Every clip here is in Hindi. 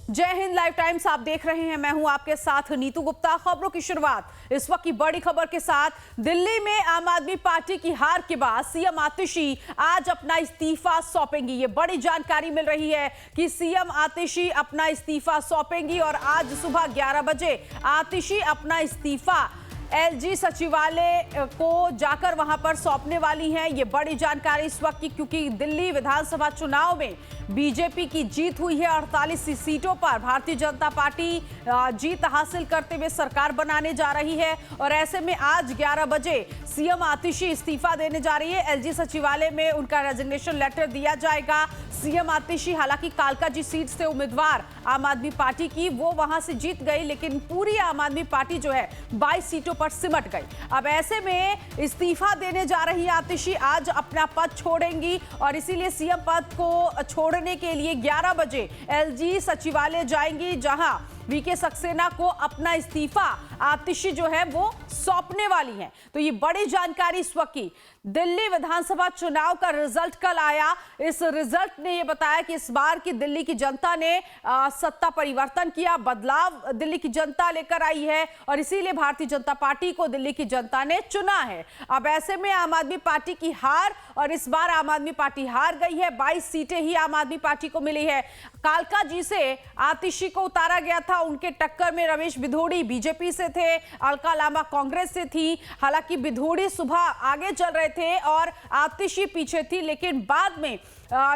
जय हिंद लाइव टाइम्स आप देख रहे हैं। मैं हूं आपके साथ नीतू गुप्ता। खबरों की शुरुआत इस वक्त की बड़ी खबर के साथ। दिल्ली में आम आदमी पार्टी की हार के बाद सीएम आतिशी आज अपना इस्तीफा सौंपेंगी। ये बड़ी जानकारी मिल रही है कि सीएम आतिशी अपना इस्तीफा सौंपेंगी और आज सुबह 11 बजे आतिशी अपना इस्तीफा एलजी सचिवालय को जाकर वहां पर सौंपने वाली हैं। ये बड़ी जानकारी इस वक्त की, क्योंकि दिल्ली विधानसभा चुनाव में बीजेपी की जीत हुई है। 48 सीटों पर भारतीय जनता पार्टी जीत हासिल करते हुए सरकार बनाने जा रही है और ऐसे में आज 11 बजे सीएम आतिशी इस्तीफा देने जा रही है। एलजी सचिवालय में उनका रेजिग्नेशन लेटर दिया जाएगा। सीएम आतिशी हालांकि कालकाजी सीट से उम्मीदवार आम आदमी पार्टी की, वो वहां से जीत गई, लेकिन पूरी आम आदमी पार्टी जो है 22 सीटों पर सिमट गई। अब ऐसे में इस्तीफा देने जा रही आतिशी आज अपना पद छोड़ेंगी और इसीलिए सीएम पद को छोड़ने के लिए 11 बजे एलजी सचिवालय जाएंगी, जहां वीके सक्सेना को अपना इस्तीफा आतिशी जो है वो सौंपने वाली हैं। तो ये बड़ी जानकारी इस वक्त की। दिल्ली विधानसभा चुनाव का रिजल्ट कल आया। इस रिजल्ट ने ये बताया कि इस बार की दिल्ली की जनता ने सत्ता परिवर्तन किया, बदलाव दिल्ली की जनता लेकर आई है और इसीलिए भारतीय जनता पार्टी को दिल्ली की जनता ने चुना है। अब ऐसे में आम आदमी पार्टी की हार, और इस बार आम आदमी पार्टी हार गई है। 22 सीटें ही आम आदमी पार्टी को मिली है। कालकाजी से आतिशी को उतारा गया था। उनके टक्कर में रमेश बिधूड़ी बीजेपी से थे, अलका लांबा कांग्रेस से थी। हालांकि बिधूड़ी सुबह आगे चल रहे थे और आतिशी पीछे थी, लेकिन बाद में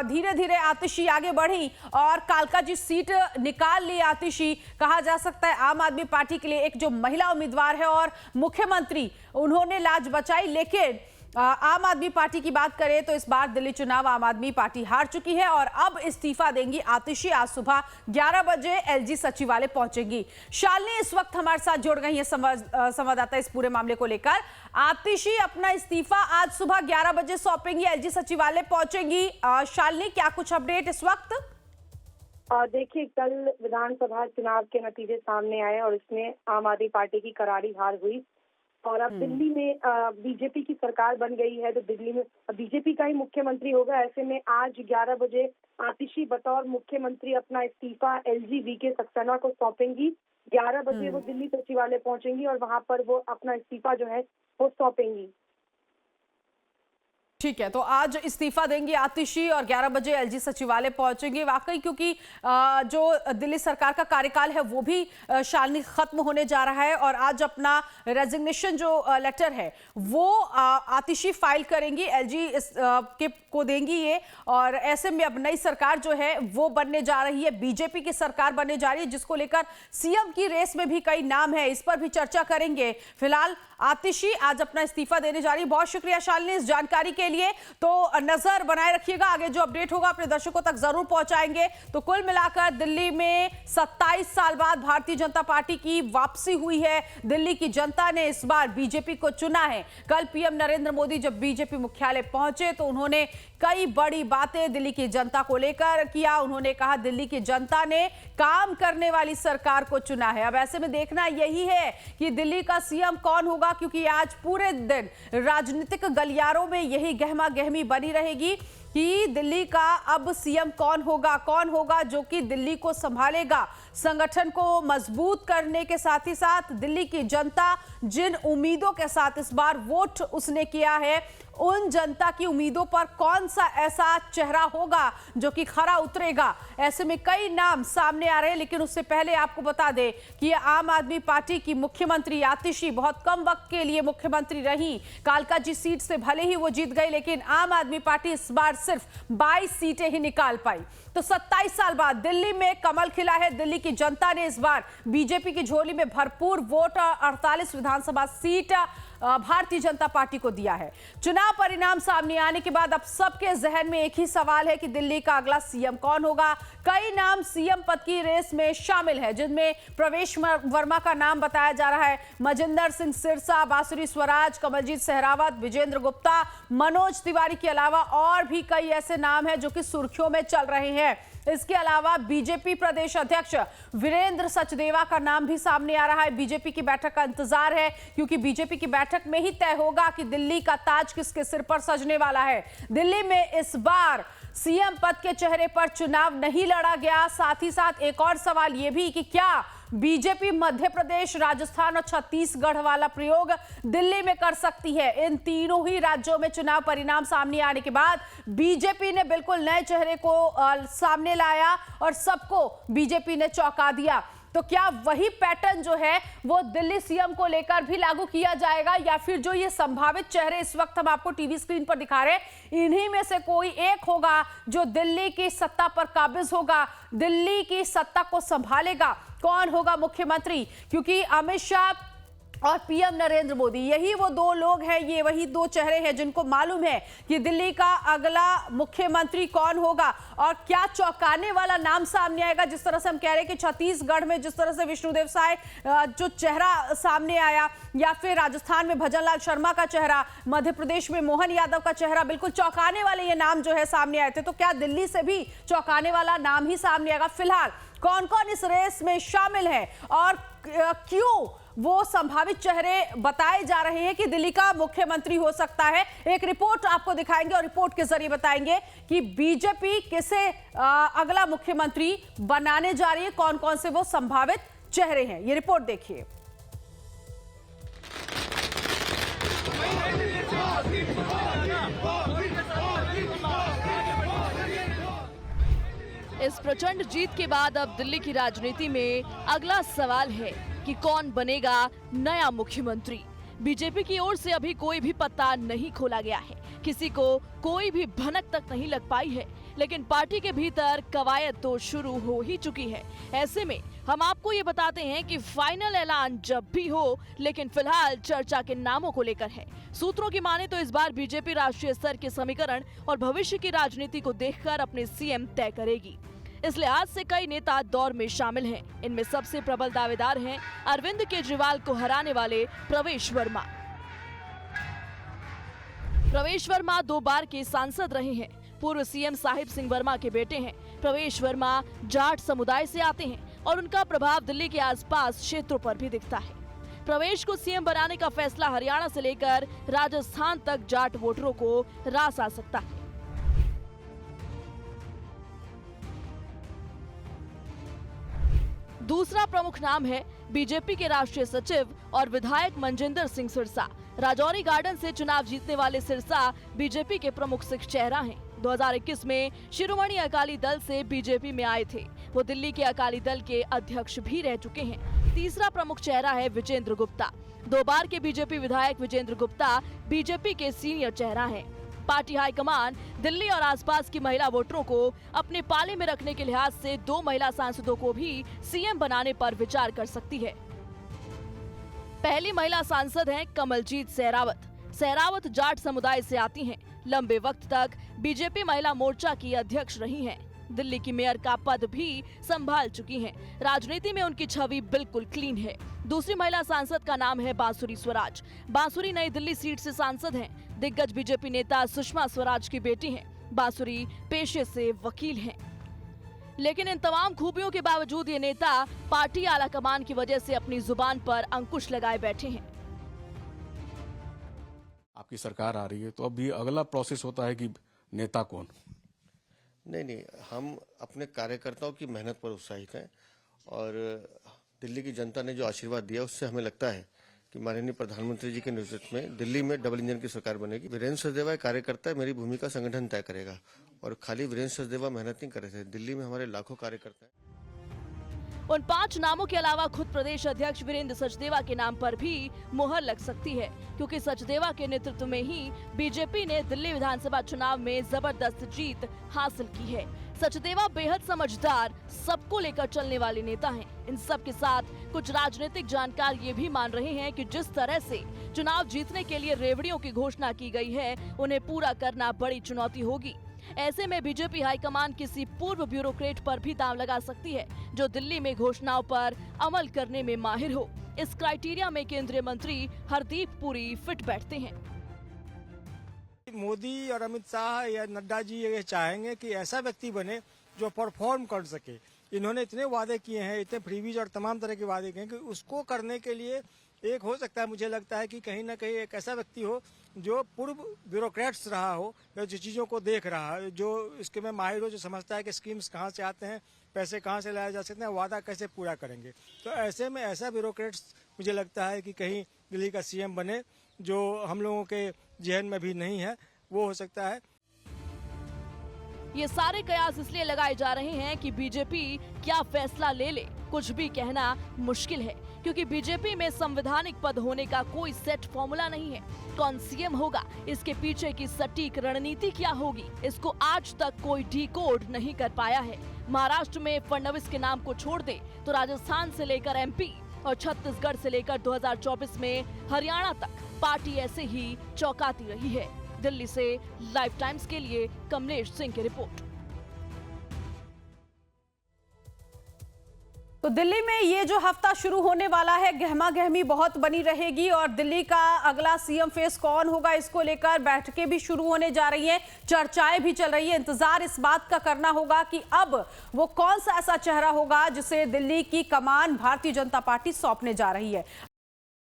धीरे धीरे आतिशी आगे बढ़ी और कालकाजी सीट निकाल ली आतिशी। कहा जा सकता है आम आदमी पार्टी के लिए एक जो महिला उम्मीदवार है और मुख्यमंत्री, उन्होंने लाज बचाई। लेकिन आम आदमी पार्टी की बात करें तो इस बार दिल्ली चुनाव आम आदमी पार्टी हार चुकी है और अब इस्तीफा देंगी आतिशी। आज सुबह 11 बजे एलजी सचिवालय पहुंचेंगी। शालिनी इस वक्त हमारे साथ जुड़ गई है, संवाददाता इस पूरे मामले को लेकर। आतिशी अपना इस्तीफा आज सुबह 11 बजे सौंपेंगी, एलजी सचिवालय पहुंचेंगी। शालिनी, क्या कुछ अपडेट इस वक्त? देखिए, कल विधानसभा चुनाव के नतीजे सामने आए और इसमें आम आदमी पार्टी की करारी हार हुई और अब दिल्ली में बीजेपी की सरकार बन गई है, तो दिल्ली में बीजेपी का ही मुख्यमंत्री होगा। ऐसे में आज 11 बजे आतिशी बतौर मुख्यमंत्री अपना इस्तीफा एलजी वीके सक्सेना को सौंपेंगी। 11 बजे वो दिल्ली सचिवालय पहुंचेंगी और वहां पर वो अपना इस्तीफा जो है वो सौंपेंगी। ठीक है, तो आज इस्तीफा देंगी आतिशी और 11 बजे एलजी सचिवालय पहुंचेंगे। वाकई क्योंकि जो दिल्ली सरकार का कार्यकाल है वो भी शालिनी खत्म होने जा रहा है और आज अपना रेजिग्नेशन जो लेटर है वो आतिशी फाइल करेंगी, एलजी को देंगी ये। और ऐसे में अब नई सरकार जो है वो बनने जा रही है, बीजेपी की सरकार बनने जा रही है, जिसको लेकर सीएम की रेस में भी कई नाम है, इस पर भी चर्चा करेंगे। फिलहाल आतिशी आज अपना इस्तीफा देने जा रही है। बहुत शुक्रिया शालिनी इस जानकारी के लिए। तो नजर बनाए रखिएगा, आगे जो अपडेट होगा अपने दर्शकों तक जरूर पहुंचाएंगे। तो कुल मिलाकर दिल्ली में 27 साल बाद भारतीय जनता पार्टी की वापसी हुई है। दिल्ली की जनता ने इस बार बीजेपी को चुना है। कल पीएम नरेंद्र मोदी जब बीजेपी मुख्यालय पहुंचे तो उन्होंने कई बड़ी बातें दिल्ली की जनता को लेकर किया। उन्होंने कहा दिल्ली की जनता ने काम करने वाली सरकार को चुना है। अब ऐसे में देखना यही है कि दिल्ली का सीएम कौन होगा, क्योंकि आज पूरे दिन राजनीतिक गलियारों में यही गहमा गहमी बनी रहेगी कि दिल्ली का अब सीएम कौन होगा जो कि दिल्ली को संभालेगा, संगठन को मजबूत करने के साथ ही साथ दिल्ली की जनता जिन उम्मीदों के साथ इस बार वोट उसने किया है, उन जनता की उम्मीदों पर कौन सा ऐसा चेहरा होगा जो कि खरा उतरेगा। ऐसे में कई नाम सामने आ रहे हैं, लेकिन उससे पहले आपको बता दें कि आम आदमी पार्टी की मुख्यमंत्री आतिशी बहुत कम वक्त के लिए मुख्यमंत्री रही। कालकाजी सीट से भले ही वो जीत गई, लेकिन आम आदमी पार्टी इस बार सिर्फ 22 सीटें ही निकाल पाई। तो 27 साल बाद दिल्ली में कमल खिला है। दिल्ली की जनता ने इस बार बीजेपी की झोली में भरपूर वोट 48 विधानसभा सीट भारतीय जनता पार्टी को दिया है। चुनाव परिणाम सामने आने के बाद अब सबके जहन में एक ही सवाल है कि दिल्ली का अगला सीएम कौन होगा। कई नाम सीएम पद की रेस में शामिल है, जिनमें प्रवेश वर्मा का नाम बताया जा रहा है, मजिंदर सिंह सिरसा, बांसुरी स्वराज, कमलजीत सहरावत, विजेंद्र गुप्ता, मनोज तिवारी के अलावा और भी कई ऐसे नाम हैं जो कि सुर्खियों में चल रहे हैं। इसके अलावा बीजेपी प्रदेश अध्यक्ष वीरेंद्र सचदेवा का नाम भी सामने आ रहा है। बीजेपी की बैठक का इंतजार है, क्योंकि बीजेपी की बैठक में ही तय होगा कि दिल्ली का ताज किसके सिर पर सजने वाला है। दिल्ली में इस बार सीएम पद के चेहरे पर चुनाव नहीं लड़ा गया। साथ ही साथ एक और सवाल यह भी कि क्या बीजेपी मध्य प्रदेश, राजस्थान और छत्तीसगढ़ वाला प्रयोग दिल्ली में कर सकती है। इन तीनों ही राज्यों में चुनाव परिणाम सामने आने के बाद बीजेपी ने बिल्कुल नए चेहरे को सामने लाया और सबको बीजेपी ने चौंका दिया। तो क्या वही पैटर्न जो है वो दिल्ली सीएम को लेकर भी लागू किया जाएगा, या फिर जो ये संभावित चेहरे इस वक्त हम आपको टीवी स्क्रीन पर दिखा रहे हैं, इन्हीं में से कोई एक होगा जो दिल्ली की सत्ता पर काबिज होगा, दिल्ली की सत्ता को संभालेगा? कौन होगा मुख्यमंत्री? क्योंकि अमित शाह और पीएम नरेंद्र मोदी, यही वो दो लोग हैं, ये वही दो चेहरे हैं जिनको मालूम है कि दिल्ली का अगला मुख्यमंत्री कौन होगा। और क्या चौंकाने वाला नाम सामने आएगा? जिस तरह से हम कह रहे हैं कि छत्तीसगढ़ में जिस तरह से विष्णुदेव साय जो चेहरा सामने आया, या फिर राजस्थान में भजनलाल शर्मा का चेहरा, मध्य प्रदेश में मोहन यादव का चेहरा, बिल्कुल चौंकाने वाले ये नाम जो है सामने आए थे। तो क्या दिल्ली से भी चौंकाने वाला नाम ही सामने आएगा? फिलहाल कौन कौन इस रेस में शामिल है और क्यों वो संभावित चेहरे बताए जा रहे हैं कि दिल्ली का मुख्यमंत्री हो सकता है, एक रिपोर्ट आपको दिखाएंगे और रिपोर्ट के जरिए बताएंगे कि बीजेपी किसे अगला मुख्यमंत्री बनाने जा रही है, कौन कौन से वो संभावित चेहरे हैं। ये रिपोर्ट देखिए। इस प्रचंड जीत के बाद अब दिल्ली की राजनीति में अगला सवाल है कि कौन बनेगा नया मुख्यमंत्री। बीजेपी की ओर से अभी कोई भी पत्ता नहीं खोला गया है, किसी को कोई भी भनक तक नहीं लग पाई है, लेकिन पार्टी के भीतर कवायद तो शुरू हो ही चुकी है। ऐसे में हम आपको ये बताते हैं कि फाइनल ऐलान जब भी हो, लेकिन फिलहाल चर्चा के नामों को लेकर है। सूत्रों की माने तो इस बार बीजेपी राष्ट्रीय स्तर के समीकरण और भविष्य की राजनीति को देखकर अपने सीएम तय करेगी। इस लिहाज से कई नेता दौर में शामिल हैं। इनमें सबसे प्रबल दावेदार हैं अरविंद केजरीवाल को हराने वाले प्रवेश वर्मा। प्रवेश वर्मा 2 बार के सांसद रहे हैं, पूर्व सीएम साहिब सिंह वर्मा के बेटे हैं। प्रवेश वर्मा जाट समुदाय से आते हैं और उनका प्रभाव दिल्ली के आसपास क्षेत्रों पर भी दिखता है। प्रवेश को सीएम बनाने का फैसला हरियाणा से लेकर राजस्थान तक जाट वोटरों को रास आ सकता है। दूसरा प्रमुख नाम है बीजेपी के राष्ट्रीय सचिव और विधायक मनजिंदर सिंह सिरसा। राजौरी गार्डन से चुनाव जीतने वाले सिरसा बीजेपी के प्रमुख सिख चेहरा हैं। 2021 में शिरोमणि अकाली दल से बीजेपी में आए थे। वो दिल्ली के अकाली दल के अध्यक्ष भी रह चुके हैं। तीसरा प्रमुख चेहरा है विजेंद्र गुप्ता। 2 बार के बीजेपी विधायक विजेंद्र गुप्ता बीजेपी के सीनियर चेहरा हैं। पार्टी हाईकमान दिल्ली और आसपास की महिला वोटरों को अपने पाले में रखने के लिहाज से 2 महिला सांसदों को भी सीएम बनाने पर विचार कर सकती है। पहली महिला सांसद हैं कमलजीत सहरावत। सहरावत जाट समुदाय से आती हैं। लंबे वक्त तक बीजेपी महिला मोर्चा की अध्यक्ष रही हैं। दिल्ली की मेयर का पद भी संभाल चुकी हैं। राजनीति में उनकी छवि बिल्कुल क्लीन है। दूसरी महिला सांसद का नाम है बांसुरी स्वराज। बांसुरी नई दिल्ली सीट से सांसद हैं। दिग्गज बीजेपी नेता सुषमा स्वराज की बेटी हैं। बांसुरी पेशे से वकील हैं, लेकिन इन तमाम खूबियों के बावजूद ये नेता पार्टी आलाकमान की वजह से अपनी जुबान पर अंकुश लगाए बैठे हैं। आपकी सरकार आ रही है तो अभी अगला प्रोसेस होता है कि नेता कौन? नहीं, हम अपने कार्यकर्ताओं की मेहनत पर उत्साहित हैं और दिल्ली की जनता ने जो आशीर्वाद दिया उससे हमें लगता है कि माननीय प्रधानमंत्री जी के नेतृत्व में दिल्ली में डबल इंजन की सरकार बनेगी। वीरेंद्र सचदेवा एक कार्यकर्ता है, मेरी भूमिका संगठन तय करेगा और खाली वीरेंद्र सचदेवा मेहनत नहीं कर रहे थे, दिल्ली में हमारे लाखों कार्यकर्ता हैं। उन 5 नामों के अलावा खुद प्रदेश अध्यक्ष वीरेंद्र सचदेवा के नाम पर भी मुहर लग सकती है, क्योंकि सचदेवा के नेतृत्व में ही बीजेपी ने दिल्ली विधानसभा चुनाव में जबरदस्त जीत हासिल की है। सचदेवा बेहद समझदार, सबको लेकर चलने वाले नेता हैं। इन सब के साथ कुछ राजनीतिक जानकार ये भी मान रहे हैं कि जिस तरह से चुनाव जीतने के लिए रेवड़ियों की घोषणा की गई है, उन्हें पूरा करना बड़ी चुनौती होगी। ऐसे में बीजेपी हाईकमान किसी पूर्व ब्यूरोक्रेट पर भी दांव लगा सकती है, जो दिल्ली में घोषणाओं पर अमल करने में माहिर हो। इस क्राइटेरिया में केंद्रीय मंत्री हरदीप पुरी फिट बैठते हैं। मोदी और अमित शाह या नड्डा जी ये चाहेंगे कि ऐसा व्यक्ति बने जो परफॉर्म कर सके। इन्होंने इतने वादे किए हैं, इतने फ्रीबीज और तमाम तरह के वादे किए हैं कि उसको करने के लिए एक हो सकता है, मुझे लगता है कि कहीं ना कहीं एक ऐसा व्यक्ति हो जो पूर्व ब्यूरोक्रेट्स रहा हो, या जो चीज़ों को देख रहा है, जो इसके में माहिर हो, जो समझता है कि स्कीम्स कहाँ से आते हैं, पैसे कहाँ से लाए जा सकते हैं, वादा कैसे पूरा करेंगे। तो ऐसे में ऐसा ब्यूरोक्रेट्स मुझे लगता है कि कहीं दिल्ली का सीएम बने, जो हम लोगों के जहन में भी नहीं है, वो हो सकता है। ये सारे कयास इसलिए लगाए जा रहे हैं कि बीजेपी क्या फैसला ले ले, कुछ भी कहना मुश्किल है, क्योंकि बीजेपी में संवैधानिक पद होने का कोई सेट फॉर्मूला नहीं है। कौन सीएम होगा, इसके पीछे की सटीक रणनीति क्या होगी, इसको आज तक कोई डिकोड नहीं कर पाया है। महाराष्ट्र में फडणवीस के नाम को छोड़ दे तो राजस्थान से लेकर एमपी और छत्तीसगढ़ से लेकर 2024 में हरियाणा तक पार्टी ऐसे ही चौंकाती रही है। दिल्ली से लाइव टाइम्स के लिए कमलेश सिंह की रिपोर्ट। तो दिल्ली में ये जो हफ्ता शुरू होने वाला है, गहमा गहमी बहुत बनी रहेगी और दिल्ली का अगला सीएम फेस कौन होगा, इसको लेकर बैठकें भी शुरू होने जा रही हैं, चर्चाएं भी चल रही है। इंतजार इस बात का करना होगा कि अब वो कौन सा ऐसा चेहरा होगा जिसे दिल्ली की कमान भारतीय जनता पार्टी सौंपने जा रही है।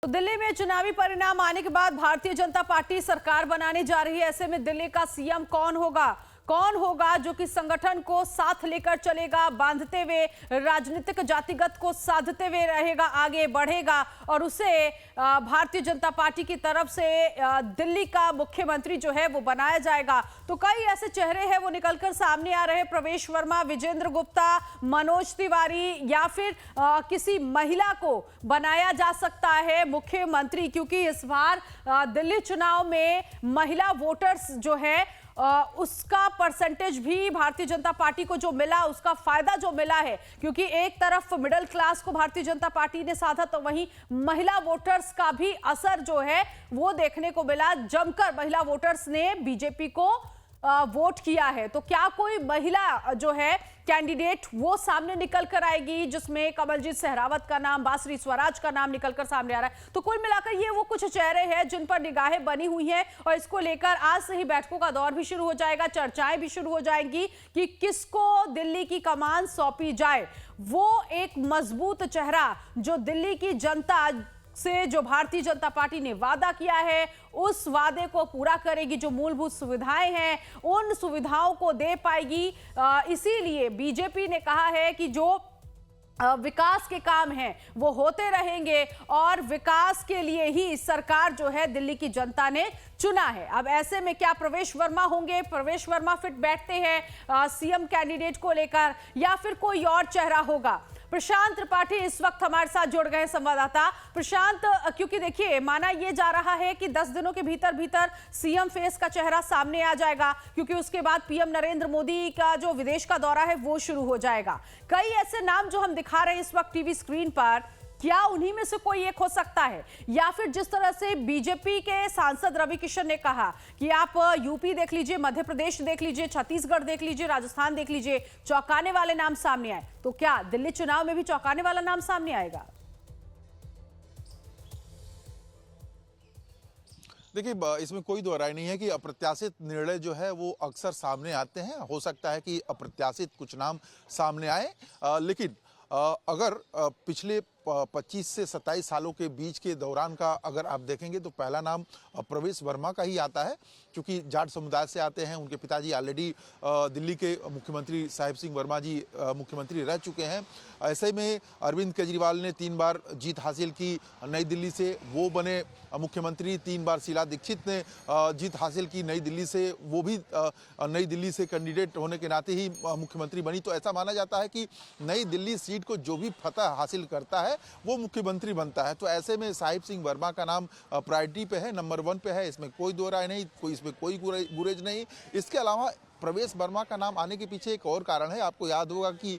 तो दिल्ली में चुनावी परिणाम आने के बाद भारतीय जनता पार्टी सरकार बनाने जा रही है। ऐसे में दिल्ली का सीएम कौन होगा जो कि संगठन को साथ लेकर चलेगा, बांधते हुए राजनीतिक जातिगत को साधते हुए रहेगा, आगे बढ़ेगा और उसे भारतीय जनता पार्टी की तरफ से दिल्ली का मुख्यमंत्री जो है वो बनाया जाएगा। तो कई ऐसे चेहरे हैं वो निकलकर सामने आ रहे हैं। प्रवेश वर्मा, विजेंद्र गुप्ता, मनोज तिवारी या फिर किसी महिला को बनाया जा सकता है मुख्यमंत्री, क्योंकि इस बार दिल्ली चुनाव में महिला वोटर्स जो है उसका परसेंटेज भी भारतीय जनता पार्टी को जो मिला, उसका फायदा जो मिला है, क्योंकि एक तरफ मिडिल क्लास को भारतीय जनता पार्टी ने साधा तो वहीं महिला वोटर्स का भी असर जो है वो देखने को मिला। जमकर महिला वोटर्स ने बीजेपी को वोट किया है। तो क्या कोई महिला जो है कैंडिडेट वो सामने निकल कर आएगी, जिसमें कमलजीत सहरावत का नाम, बासरी स्वराज का नाम निकल कर सामने आ रहा है। तो कुल मिलाकर ये वो कुछ चेहरे हैं जिन पर निगाहें बनी हुई हैं और इसको लेकर आज से ही बैठकों का दौर भी शुरू हो जाएगा, चर्चाएं भी शुरू हो जाएंगी कि किसको दिल्ली की कमान सौंपी जाए। वो एक मजबूत चेहरा जो दिल्ली की जनता से जो भारतीय जनता पार्टी ने वादा किया है उस वादे को पूरा करेगी, जो मूलभूत सुविधाएं हैं उन सुविधाओं को दे पाएगी। इसीलिए बीजेपी ने कहा है कि जो विकास के काम हैं वो होते रहेंगे और विकास के लिए ही सरकार जो है दिल्ली की जनता ने चुना है। अब ऐसे में क्या प्रवेश वर्मा होंगे, प्रवेश वर्मा फिट बैठते हैं सीएम कैंडिडेट को लेकर, या फिर कोई और चेहरा होगा? प्रशांत त्रिपाठी इस वक्त हमारे साथ जुड़ गए संवाददाता। प्रशांत, क्योंकि देखिए माना यह जा रहा है कि 10 दिनों के भीतर सीएम फेस का चेहरा सामने आ जाएगा, क्योंकि उसके बाद पीएम नरेंद्र मोदी का जो विदेश का दौरा है वो शुरू हो जाएगा। कई ऐसे नाम जो हम दिखा रहे हैं इस वक्त टीवी स्क्रीन पर, क्या उन्हीं में से कोई एक हो सकता है? या फिर जिस तरह से बीजेपी के सांसद रवि किशन ने कहा कि आप यूपी देख लीजिए, मध्य प्रदेश देख लीजिए, छत्तीसगढ़ देख लीजिए, राजस्थान देख लीजिए, चौंकाने वाले नाम सामने आए, तो क्या दिल्ली चुनाव में भी चौंकाने वाला नाम सामने आएगा? देखिए, इसमें कोई दो राय नहीं है कि अप्रत्याशित निर्णय जो है वो अक्सर सामने आते हैं। हो सकता है कि अप्रत्याशित कुछ नाम सामने आए, लेकिन अगर पिछले 25 से 27 सालों के बीच के दौरान का अगर आप देखेंगे तो पहला नाम प्रवेश वर्मा का ही आता है, क्योंकि जाट समुदाय से आते हैं। उनके पिताजी ऑलरेडी दिल्ली के मुख्यमंत्री साहिब सिंह वर्मा जी मुख्यमंत्री रह चुके हैं। ऐसे में अरविंद केजरीवाल ने 3 बार जीत हासिल की नई दिल्ली से, वो बने मुख्यमंत्री। 3 बार शीला दीक्षित ने जीत हासिल की नई दिल्ली से, वो भी नई दिल्ली से कैंडिडेट होने के नाते ही मुख्यमंत्री बनी। तो ऐसा माना जाता है कि नई दिल्ली सीट को जो भी फतह हासिल करता है वो मुख्यमंत्री बनता है। तो ऐसे में साहिब सिंह वर्मा का नाम प्रायोरिटी पे है, नंबर 1 पे है, इसमें कोई दो राय नहीं, इसमें कोई गुरेज नहीं। इसके अलावा प्रवेश वर्मा का नाम आने के पीछे एक और कारण है। आपको याद होगा कि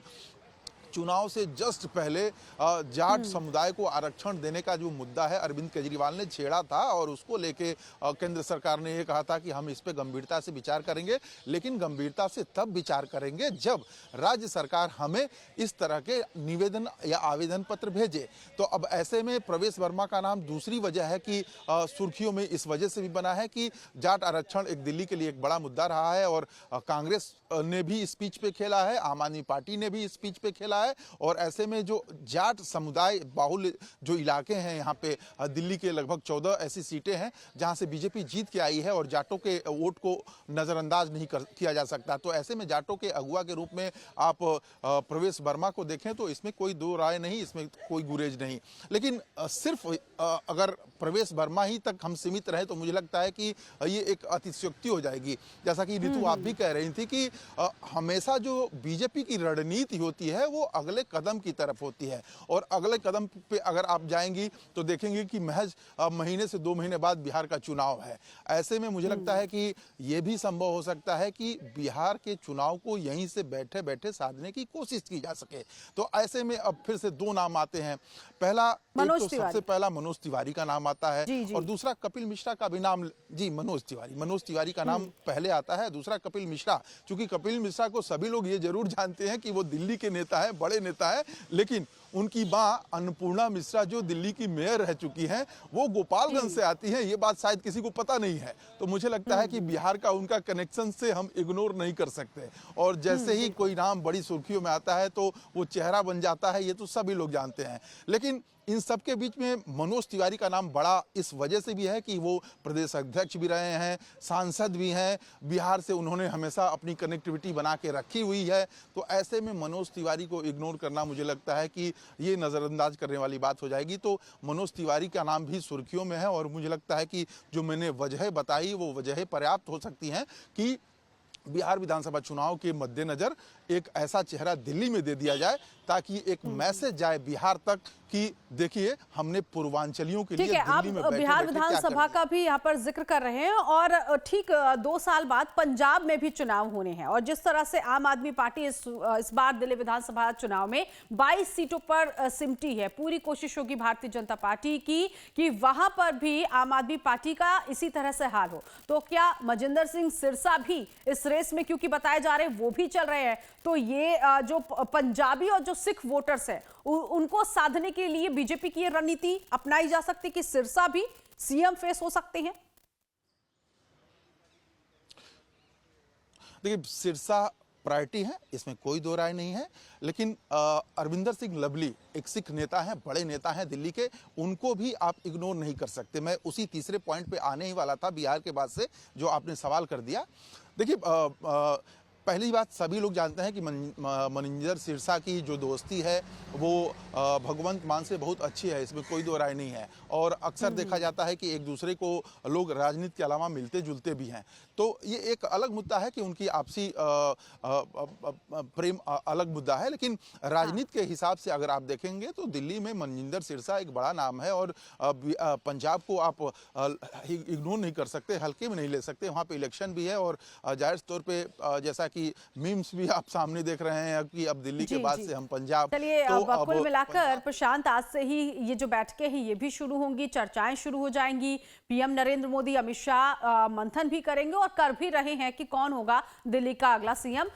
चुनाव से जस्ट पहले जाट समुदाय को आरक्षण देने का जो मुद्दा है अरविंद केजरीवाल ने छेड़ा था और उसको लेके केंद्र सरकार ने ये कहा था कि हम इस पे गंभीरता से विचार करेंगे, लेकिन गंभीरता से तब विचार करेंगे जब राज्य सरकार हमें इस तरह के निवेदन या आवेदन पत्र भेजे। तो अब ऐसे में प्रवेश वर्मा का नाम दूसरी वजह है कि सुर्खियों में इस वजह से भी बना है कि जाट आरक्षण एक दिल्ली के लिए एक बड़ा मुद्दा रहा है और कांग्रेस ने भी इस पिच पे खेला है, आम आदमी पार्टी ने भी इस पिच पे खेला है। और ऐसे में जो जाट समुदाय बाहुल्य जो इलाके हैं यहाँ पे दिल्ली के लगभग 14 ऐसी सीटें हैं जहाँ से बीजेपी जीत के आई है और जाटों के वोट को नज़रअंदाज नहीं किया जा सकता। तो ऐसे में जाटों के अगुवा के रूप में आप प्रवेश वर्मा को देखें तो इसमें कोई दो राय नहीं, इसमें कोई गुरेज नहीं। लेकिन सिर्फ अगर प्रवेश वर्मा ही तक हम सीमित रहे तो मुझे लगता है कि ये एक अतिशयोक्ति हो जाएगी। जैसा कि ऋतु आप भी कह रही थी कि हमेशा जो बीजेपी की रणनीति होती है वो अगले कदम की तरफ होती है और अगले कदम पे अगर आप जाएंगी तो देखेंगे कि महज महीने से 2 महीने बाद बिहार का चुनाव है। ऐसे में मुझे लगता है कि ये भी संभव हो सकता है कि बिहार के चुनाव को यहीं से बैठे बैठे साधने की कोशिश की जा सके। तो ऐसे में अब फिर से 2 नाम आते हैं। पहला तो सबसे पहला मनोज तिवारी का नाम आता है और दूसरा कपिल मिश्रा का भी नाम, जी मनोज तिवारी का नाम पहले आता है, दूसरा कपिल मिश्रा। चूंकि कपिल मिश्रा को सभी लोग ये जरूर जानते हैं कि वो दिल्ली के नेता है, बड़े नेता है, लेकिन उनकी मां अन्नपूर्णा मिश्रा जो दिल्ली की मेयर रह चुकी हैं वो गोपालगंज से आती हैं, ये बात शायद किसी को पता नहीं है। तो मुझे लगता है कि बिहार का उनका कनेक्शन से हम इग्नोर नहीं कर सकते और जैसे ही कोई नाम बड़ी सुर्खियों में आता है तो वो चेहरा बन जाता है, ये तो सभी लोग जानते हैं। लेकिन इन सब के बीच में मनोज तिवारी का नाम बड़ा इस वजह से भी है कि वो प्रदेश अध्यक्ष भी रहे हैं, सांसद भी हैं, बिहार से उन्होंने हमेशा अपनी कनेक्टिविटी बना के रखी हुई है। तो ऐसे में मनोज तिवारी को इग्नोर करना मुझे लगता है कि ये नज़रअंदाज करने वाली बात हो जाएगी। तो मनोज तिवारी का नाम भी सुर्खियों में है और मुझे लगता है कि जो मैंने वजह बताई वो वजह पर्याप्त हो सकती हैं कि बिहार विधानसभा चुनाव के मद्देनजर एक ऐसा चेहरा दिल्ली में दे दिया जाए ताकि एक मैसेज जाए बिहार तक कि देखिए हमने पूर्वांचलियों के लिए दिल्ली में बैठे बिहार विधानसभा का भी यहाँ पर जिक्र कर रहे हैं और ठीक 2 साल बाद पंजाब में भी चुनाव होने हैं और जिस तरह से आम आदमी पार्टी इस बार दिल्ली विधानसभा चुनाव में 22 सीटों पर सिमटी है, पूरी कोशिश होगी भारतीय जनता पार्टी की कि वहां पर भी आम आदमी पार्टी का इसी तरह से हाल हो। तो क्या मजिंदर सिंह सिरसा भी इस रेस में, क्योंकि बताए जा रहे हैं वो भी चल रहे हैं, तो ये जो पंजाबी और जो सिख वोटर्स हैं उनको साधने के लिए बीजेपी की ये रणनीति अपनाई जा सकती है कि सिरसा भी सीएम फेस हो सकते हैं? देखिए सिरसा प्रायोरिटी है, इसमें कोई दो राय नहीं है, लेकिन अरविंदर सिंह लवली एक सिख नेता हैं, बड़े नेता हैं दिल्ली के, उनको भी आप इग्नोर नहीं कर सकते। मैं उसी तीसरे पॉइंट पे आने ही वाला था बिहार के बाद से जो आपने सवाल कर दिया। देखिए पहली बात, सभी लोग जानते हैं कि मनिंदर सिरसा की जो दोस्ती है वो भगवंत मान से बहुत अच्छी है, इसमें कोई दो राय नहीं है और अक्सर देखा जाता है कि एक दूसरे को लोग राजनीति के अलावा मिलते जुलते भी हैं। तो ये एक अलग मुद्दा है कि उनकी आपसी प्रेम अलग मुद्दा है, लेकिन राजनीति के हिसाब से अगर आप देखेंगे तो दिल्ली में मनिंदर सिरसा एक बड़ा नाम है और पंजाब को आप इग्नोर नहीं कर सकते, हल्के में नहीं ले सकते। वहाँ पे इलेक्शन भी है और जाहिर तौर पे जैसा कि मीम्स भी आप सामने देख रहे हैं कि अब दिल्ली के बाद से हम पंजाब। चलिए अब कुल मिलाकर प्रशांत, आज से ही ये जो बैठकें हैं ये भी शुरू होंगी, चर्चाएं शुरू हो जाएंगी। पीएम नरेंद्र मोदी, अमित शाह मंथन भी करेंगे और कर भी रहे हैं कि कौन होगा दिल्ली का अगला सीएम।